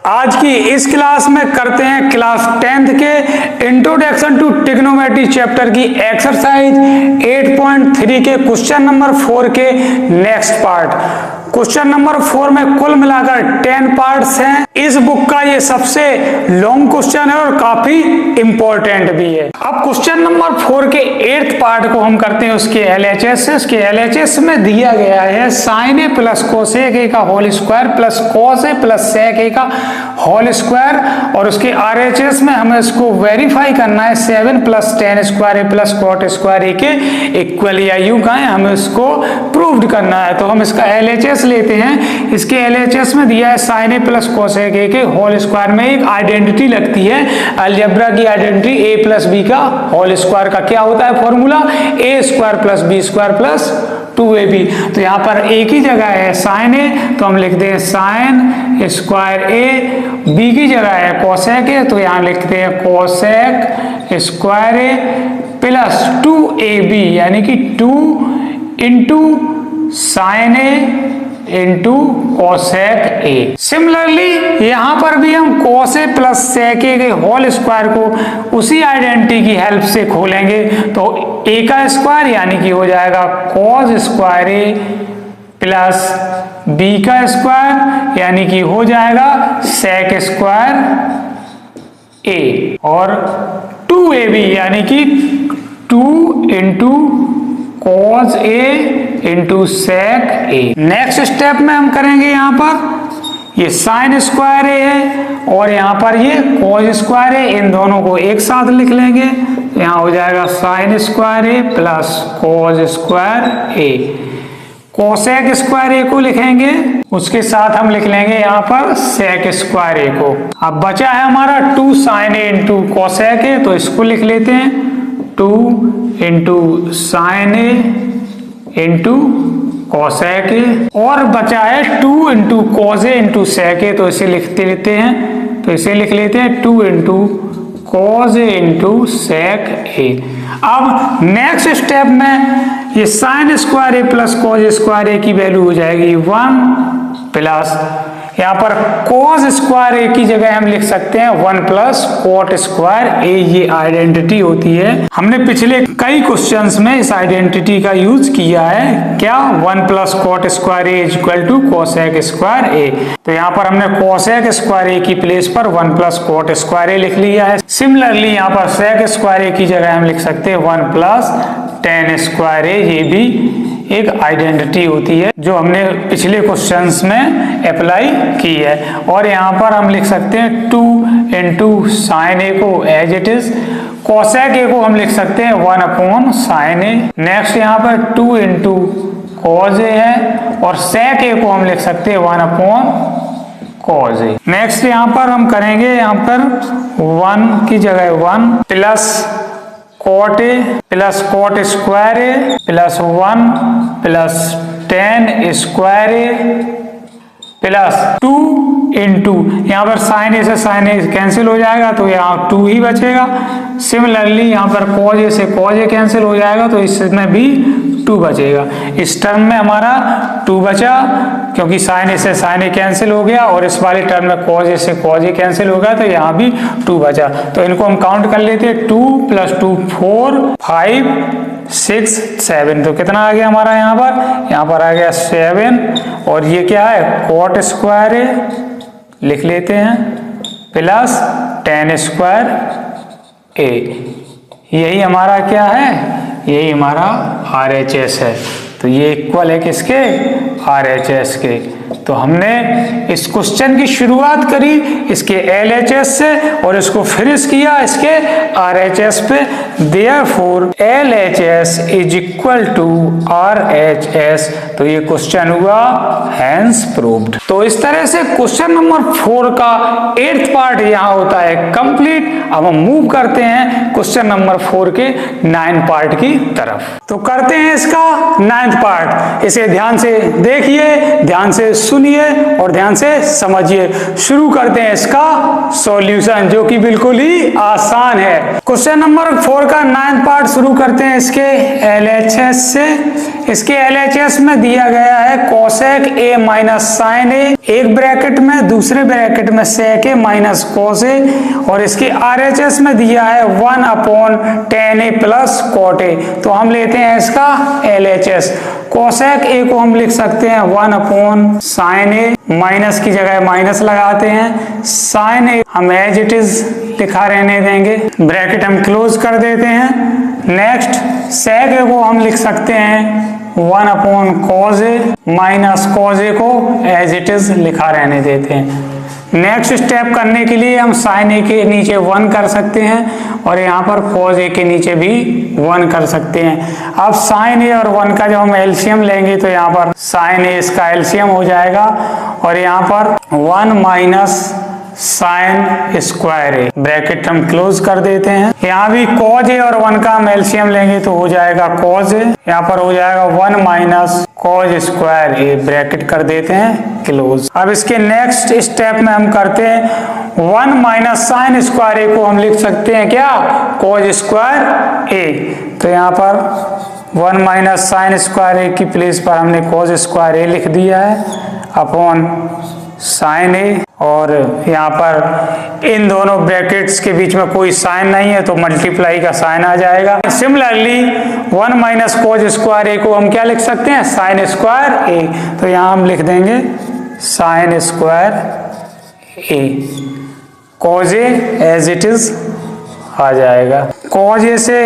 आज की इस क्लास में करते हैं क्लास 10th के इंट्रोडक्शन टू ट्रिग्नोमेट्री चैप्टर की एक्सरसाइज 8.3 के क्वेश्चन नंबर 4 के नेक्स्ट पार्ट। क्वेश्चन नंबर 4 में कुल मिलाकर 10 पार्ट्स हैं। इस बुक का ये सबसे लॉन्ग क्वेश्चन है और काफी इंपॉर्टेंट भी है। अब क्वेश्चन नंबर 4 के 8th पार्ट को हम करते हैं उसके LHS से। उसके LHS में दिया गया है sin a plus cosec a का whole square plus cos a plus sec a का होल स्क्वायर, और उसके RHS में हमें इसको वेरीफाई करना है 7 plus tan square a plus cot square a के इक्वल या यूं कहें हमें इसको प्रूव्ड करना है। तो हम इसका LHS लेते हैं। इसके LHS में दिया है sin a plus cosec a के होल स्क्वायर में एक आइडेंटिटी लगती है अलजेब्रा की आइडेंटिटी a प्लस b का होल स्क्वायर का क्या होता है formula a square plus b square plus 2ab। तो यहाँ पर एक ही जगह है sin a तो हम लिखते हैं sin स्क्वायर a, b की जगह है कोसेक a तो यहाँ लिखते हैं cosec square a plus 2ab यानी कि 2 into sin a into cosec A. Similarly यहाँ पर भी हम cos a plus sec a के होल स्क्वायर को उसी आइडेंटिटी की हेल्प से खोलेंगे तो a का स्क्वायर यानी कि हो जाएगा cos square a plus b का स्क्वायर यानी कि हो जाएगा sec स्क्वायर a और 2ab यानी कि 2 into cos a into sec a। Next step में हम करेंगे यहाँ पर ये sin स्क्वायर a है और यहाँ पर ये cos स्क्वायर a, इन दोनों को एक साथ लिख लेंगे। यहाँ हो जाएगा sin square a plus cos square a। Cosec square a को लिखेंगे उसके साथ हम लिख लेंगे यहाँ पर sec स्क्वायर a को। अब बचा है हमारा 2 sin a into cosec a तो इसको लिख लेते हैं 2 into sin a into cosec a और बचा है 2 into cos a into sec a तो इसे लिखते लेते हैं। तो इसे लिख लेते हैं 2 into cos a into sec a। अब नेक्स्ट स्टेप में ये sin square a plus cos square a की वैल्यू हो जाएगी 1 प्लस यहाँ पर cos स्क्वायर a की जगह हम लिख सकते हैं 1 प्लस cot स्क्वायर a। ये आइडेंटिटी होती है, हमने पिछले कई क्वेश्चंस में इस आइडेंटिटी का यूज किया है। क्या 1 plus cot square a is equal to cosec square a। तो यहाँ पर हमने cosec स्क्वायर a की प्लेस पर 1 प्लस cot स्क्वायर a लिख लिया है। सिमिलरली यहाँ पर sec स्क्वायर a की जगह हम लिख सकते हैं 1 प्लस tan स्क्वायर a। ये भी एक आइडेंटिटी होती है जो हमने पिछले क्वेश्चंस में अप्लाई की है। और यहाँ पर हम लिख सकते हैं 2 इंटू साइन ए को as it is, cosec A को हम लिख सकते हैं 1 अपॉन साइन ए। नेक्स्ट यहाँ पर 2 इंटू कॉज ए है और सेक ए को हम लिख सकते हैं 1 अपॉन कॉज ए। नेक्स्ट यहाँ पर हम करेंगे यहाँ पर 1 की जगह 1 plus cot A plus cot square A plus 1 plus tan square A plus 2 into यहाँ पर साइन ए से साइन ए कैंसिल हो जाएगा तो यहाँ 2 ही बचेगा। सिमिलरली यहाँ पर कॉज ए से कॉज ए कैंसिल हो जाएगा तो इसमें भी 2 बचेगा। इस टर्म में हमारा 2 बचा क्योंकि साइन ए से साइन ए कैंसिल हो गया और इस वाले टर्म में कॉज ए से कॉज ए कैंसिल हो गया तो यहाँ भी 2 बचा। तो इनको हम काउंट कर लेते हैं 2 प्लस 2 4 5 6 7। तो कितना आ गया हमारा यहाँ पर आ गया 7 और ये क्या है कॉट स्क्वायर ए लिख लेते हैं प्लस tan स्क्वायर ए। यही हमारा क्या है, यही हमारा RHS है। तो ये इक्वल है किसके, RHS के। तो हमने इस क्वेश्चन की शुरुआत करी इसके LHS से और इसको फिनिश किया इसके RHS पे। Therefore LHS is equal to RHS। तो ये क्वेश्चन हुआ हैंस प्रूव्ड। तो इस तरह से क्वेश्चन नंबर 4 का 8th पार्ट यहाँ होता है कंप्लीट। अब हम मूव करते हैं क्वेश्चन नंबर 4 के 9th पार्ट की तरफ। तो करते हैं इसका 9th पार्ट। इसे ध्यान से देखिए, ध्यान से सुनिए और ध्यान से समझिए। शुरू करते हैं इसका सॉल्यूशन, जो कि बिल्कुल ही आसान है। क्वेश्चन नंबर 4 का 9th पार्ट शुरू करते हैं इसके LHS से। इसके LHS में दिया गया है cosec A minus sine A, एक ब्रैकेट में, दूसरे ब्रैकेट में sec A minus cos A, और इसके RHS में दिया है 1/tan A plus cot A। तो हम लेते हैं इसका LHS। कोसेक A को हम लिख सकते हैं 1/sin A, माइनस की जगह माइनस लगाते हैं, साइन A हम एज इट इज लिखा रहने देंगे, ब्रैकेट हम क्लोज कर देते हैं। नेक्स्ट सेक A को हम लिख सकते हैं 1/cos A, minus cos A को एज इट इज लिखा रहने देते हैं। नेक्स्ट स्टेप करने के लिए हम साइन A के नीचे 1 कर सकते हैं और यहाँ पर cos A के नीचे भी 1 कर सकते हैं। अब साइन A और 1 का जब हम एलसीएम लेंगे तो यहाँ पर साइन A इसका एलसीएम हो जाएगा और यहाँ पर 1 minus sign square A, bracket हम क्लोज कर देते हैं। यहाँ भी cos A और 1 का हम एलसीएम लेंगे तो हो जाएगा cos A, यहाँ पर हो जाएगा 1 minus cos square A, bracket कर देते हैं क्लोज। अब इसके नेक्स्ट स्टेप में हम करते हैं 1 माइनस साइन स्क्वायर A को हम लिख सकते हैं क्या, cos स्क्वायर A। तो यहाँ पर 1 माइनस साइन स्क्वायर A की प्लेस पर हमने cos स्क्वायर A लिख दिया है अपॉन साइन A, और यहाँ पर इन दोनों ब्रैकेट्स के बीच में कोई साइन नहीं है तो मल्टीप्लाई का साइन आ जाएगा। Similarly 1 minus cos square A को हम क्या लिख सकते हैं, साइन स्क्वायर A। तो यहाँ हम लिख देंगे sine square A, cos A as it is आ जाएगा। cos A से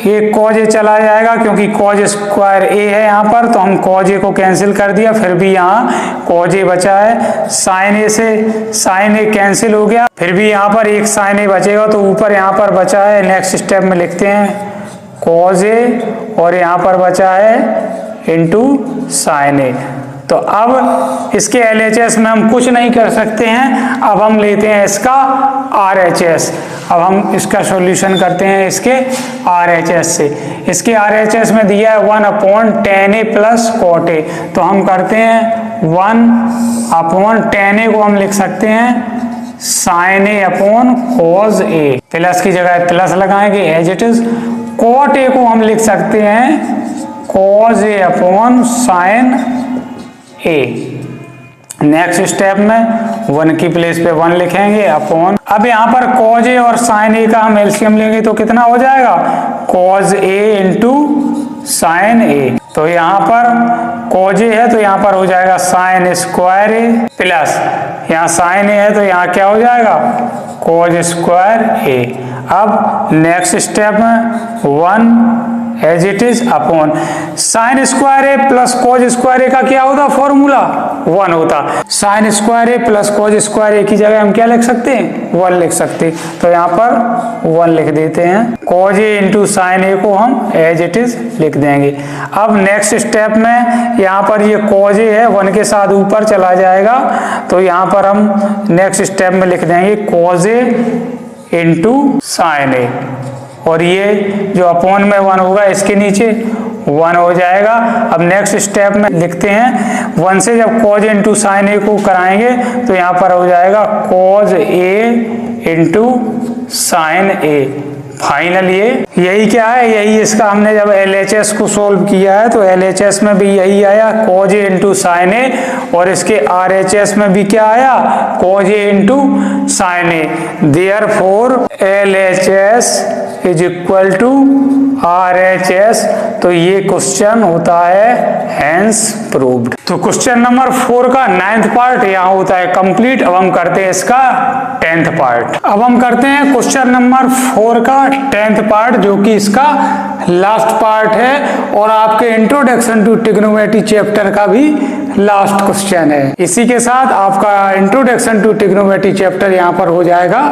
ये cos A चला जाएगा क्योंकि cos स्क्वायर A है यहाँ पर, तो हम cos A को कैंसिल कर दिया, फिर भी यहाँ cos A बचा है। sin A से sin A कैंसिल हो गया, फिर भी यहाँ पर एक sin A बचेगा, तो ऊपर यहाँ पर बचा है। नेक्स्ट स्टेप में लिखते हैं cos A और यहाँ पर बचा है इंटू sin A। तो अब इसके LHS में हम कुछ नहीं कर सकते हैं, अब हम लेते हैं इसका RHS। अब हम इसका सॉल्यूशन करते हैं इसके RHS से। इसके RHS में दिया है 1/tan A plus cot A, तो हम करते हैं 1/tan A को हम लिख सकते हैं sin A upon cos A, plus की जगह प्लस लगाएंगे as it is. cot A को हम लिख सकते हैं cos A upon sin A। Next step में 1 की प्लेस पे 1 लिखेंगे अपॉन, अब यहाँ पर cos A और sin A का हम एलसीएम लेंगे तो कितना हो जाएगा, cos A into sin A। तो यहाँ पर cos A है तो यहाँ पर हो जाएगा sin स्क्वायर A, प्लस यहाँ sin A है तो यहाँ क्या हो जाएगा, cos स्क्वायर A। अब नेक्स्ट स्टेप में 1 as it is upon sine square A plus cos square A का क्या होता फॉर्मूला, 1 होता। Sine square A plus cos square A की जगह हम क्या लिख सकते हैं, 1 लिख सकते हैं, तो यहाँ पर 1 लिख देते हैं। cos A into sine A को हम एज इट इज लिख देंगे। अब नेक्स्ट स्टेप में यहाँ पर ये cos A है 1 के साथ ऊपर चला जाएगा, तो यहाँ पर हम नेक्स्ट स्टेप में लिख देंगे cos A into sine A, और ये जो अपॉन में 1 होगा इसके नीचे 1 हो जाएगा। अब नेक्स्ट स्टेप में लिखते हैं 1 से जब cos A into sine A को कराएंगे तो यहाँ पर हो जाएगा cos A into sine A। Final ये यही क्या है, यही इसका हमने जब LHS को सोल्व किया है तो LHS में भी यही आया cos A into sine A, और इसके RHS में भी क्या आया, cos A into sine A। Therefore LHS is equal to RHS। तो ये क्वेश्चन होता है हैंस प्रूव्ड। तो क्वेश्चन नंबर 4 का 9th पार्ट यहाँ होता है कंप्लीट। अब हम करते हैं इसका 10th पार्ट। अब हम करते हैं क्वेश्चन नंबर 4 का 10th पार्ट, जो कि इसका लास्ट पार्ट है और आपके इंट्रोडक्शन टू ट्रिग्नोमेट्री चैप्टर का भी लास्ट क्वेश्चन है। इसी के साथ आपका इंट्रोडक्शन टू ट्रिग्नोमेट्री चैप्टर यहाँ पर हो जाएगा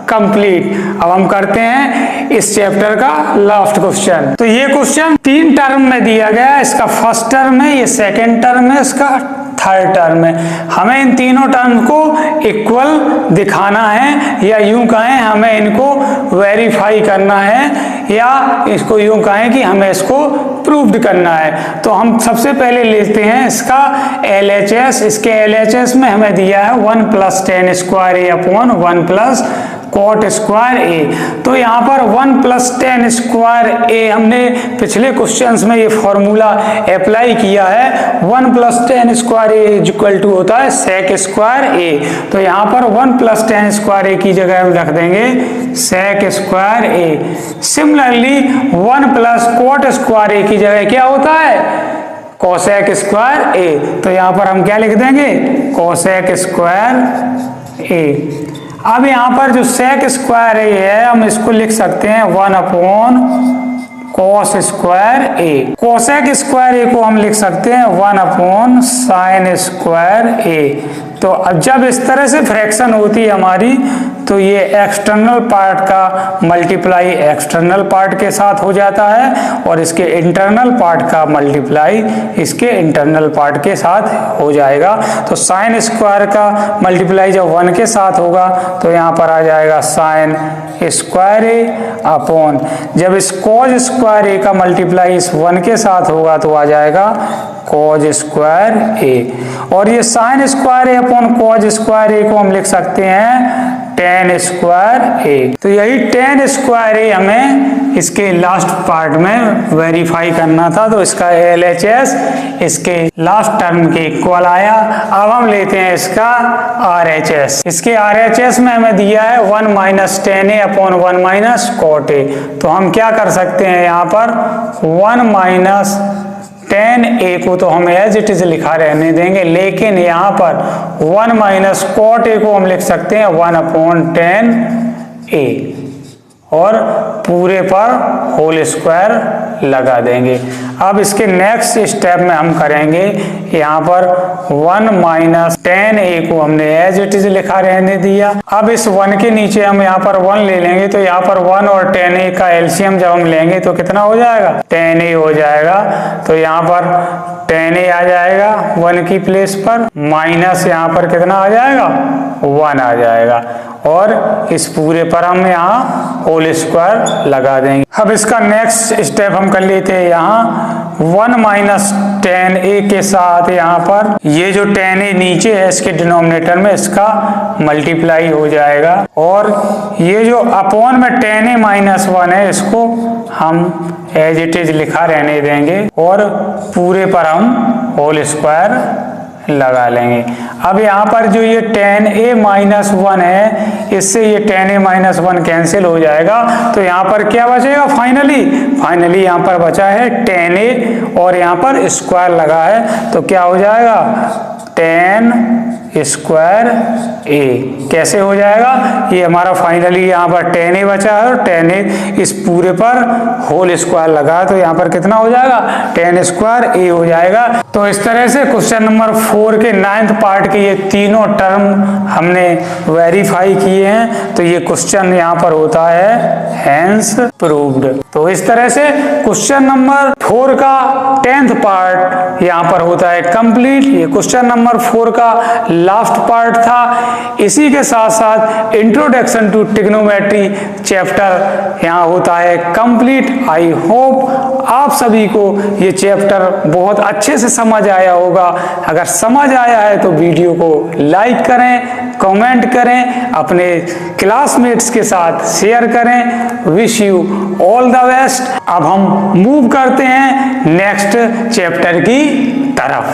कंप्लीट। अब हम करते हैं इस चैप्टर का लास्ट क्वेश्चन। तो ये क्वेश्चन 3 टर्म में दिया गया है, इसका फर्स्ट टर्म है, ये सेकेंड टर्म है, इसका थर्ड टर्म है। हमें इन तीनों टर्म को इक्वल दिखाना है, या यूं कहें हमें इनको वेरीफाई करना है, या इसको यूं कहें कि हमें इसको प्रूव्ड करना है। तो हम सबसे पहले लेते हैं इसका LHS। इसके LHS में हमें दिया है 1 + tan स्क्वायर ए अपॉन 1 + cot स्क्वायर ए। तो यहाँ पर 1 + tan स्क्वायर ए हमने पिछले क्वेश्चंस में ये फॉर्मूला अप्लाई किया है। 1 + tan square A equal to होता है sec स्क्वायर ए। तो यहाँ पर 1 + tan स्क्वायर ए की जगह हम रख देंगे sec स्क्वायर ए। सिमिलरली 1 + cot स्क्वायर ए की जगह क्या होता है cosec स्क्वायर ए। तो यहाँ पर हम क्या लिख देंगे cosec स्क्वायर ए। अब यहाँ पर जो sec स्क्वायर ए है हम इसको लिख सकते हैं 1 अपॉन cos स्क्वायर ए। cosec स्क्वायर ए को हम लिख सकते हैं 1 अपॉन sin स्क्वायर ए। तो अब जब इस तरह से फ्रैक्शन होती है हमारी, तो ये एक्सटर्नल पार्ट का मल्टीप्लाई एक्सटर्नल पार्ट के साथ हो जाता है, और इसके इंटरनल पार्ट का मल्टीप्लाई इसके इंटरनल पार्ट के साथ हो जाएगा। तो साइन स्क्वायर का मल्टीप्लाई जब 1 के साथ होगा तो यहाँ पर आ जाएगा साइन स्क्वायर ए अपॉन, जब इस कॉज स्क्वायर ए का मल्टीप्लाई इस 1 के साथ होगा तो आ जाएगा कॉज स्क्वायर ए। और ये साइन स्क्वायर ए अपॉन कॉज स्क्वायर ए को हम लिख सकते हैं tan स्क्वायर ए। तो यही tan स्क्वायर ए हमें इसके लास्ट पार्ट में वेरीफाई करना था। तो इसका LHS इसके लास्ट टर्म के इक्वल आया। अब हम लेते हैं इसका RHS। इसके RHS में हमें दिया है 1 - tan a upon 1 - cot a। तो हम क्या कर सकते हैं यहाँ पर 1 - tan a को तो हम एज इट इज लिखा रहने देंगे, लेकिन यहाँ पर 1 - cot a को हम लिख सकते हैं 1 अपॉन tan a, और पूरे पर होल स्क्वायर लगा देंगे। अब इसके नेक्स्ट स्टेप में हम करेंगे यहाँ पर 1 - tan a को हमने एज इट इज लिखा रहने दिया। अब इस 1 के नीचे हम यहाँ पर 1 ले लेंगे, तो यहाँ पर 1 और tan a का एलसीएम जब हम लेंगे तो कितना हो जाएगा tan a हो जाएगा। तो यहाँ पर tan a आ जाएगा 1 की प्लेस पर, माइनस यहाँ पर कितना आ जाएगा 1 आ जाएगा, और इस पूरे पर हम यहाँ होल स्क्वायर लगा देंगे। अब इसका नेक्स्ट स्टेप हम कर लेते हैं यहाँ 1 - tan a के साथ यहाँ पर ये जो tan a नीचे है इसके डिनोमिनेटर में इसका मल्टीप्लाई हो जाएगा, और ये जो अपॉन में tan a - 1 है इसको हम एज इट इज लिखा रहने देंगे, और पूरे पर हम होल स्क्वायर लगा लेंगे। अब यहाँ पर जो ये tan a - 1 है, इससे ये tan a - 1 कैंसिल हो जाएगा। तो यहाँ पर क्या बचेगा फाइनली यहाँ पर बचा है tan a, और यहाँ पर स्क्वायर लगा है, तो क्या हो जाएगा tan स्क्वायर a। कैसे हो जाएगा, ये हमारा फाइनली यहाँ पर tan a बचा है, और tan a इस पूरे पर होल स्क्वायर लगा है, तो यहाँ पर कितना हो जाएगा tan स्क्वायर a हो जाएगा। तो इस तरह से क्वेश्चन नंबर 4 के 9th पार्ट के ये तीनों टर्म हमने वेरीफाई किए हैं। तो ये क्वेश्चन यहाँ पर होता है हेंस प्रूव्ड। तो इस तरह से क्वेश्चन नंबर 4 का 10th पार्ट यहाँ पर होता है कंप्लीट। ये क्वेश्चन नंबर 4 का लास्ट पार्ट था। इसी के साथ साथ इंट्रोडक्शन टू ट्रिग्नोमेट्री चैप्टर यहाँ होता है कंप्लीट। आई होप आप सभी को ये चैप्टर बहुत अच्छे से समझ आया होगा। अगर समझ आया है तो वीडियो को लाइक करें, कमेंट करें, अपने क्लासमेट्स के साथ शेयर करें। Wish you all the best. अब हम मूव करते हैं नेक्स्ट चैप्टर की तरफ।